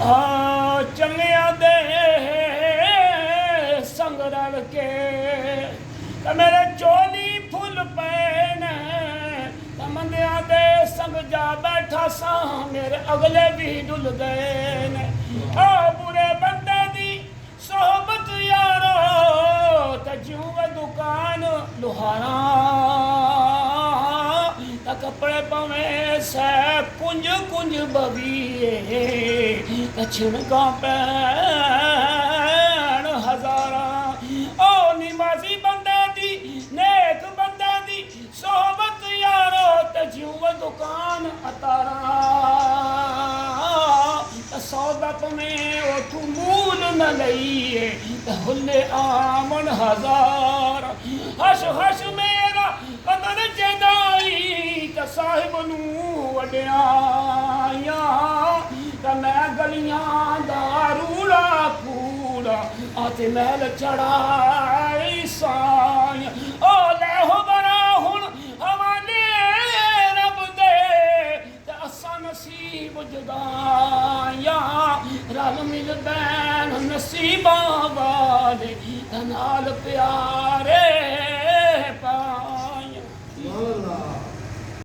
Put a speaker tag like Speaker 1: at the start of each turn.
Speaker 1: चलिया दे संग रल के मेरे चोली फुल पैन मंदिया दे संग जा बैठा सा मेरे अगले भी डुल गए ने बुरे बंदे दी सोहबत यारो ते जिऊं दुकान लुहारा ते कपड़े पवे से कुंज कुंज बवीए ते छिणका पैण हजारा ओ निमाजी बंदे दी नेक बंदे दी सोहबत यारो ते जिऊं दुकान अतारा सौदत में ओठू मूल न लईए हुल्ले आमन हजार हश हश मेरा कदर जदाई त साहिब नू वड्याया त मैं गलियां दा रूड़ा कूड़ा आते महल चढ़ाई साई ओ ले हो बरा हुण हवाले रब दे ते असा नसीब जुदाया रल मिल बैन नसीबा वाले नाल प्यारे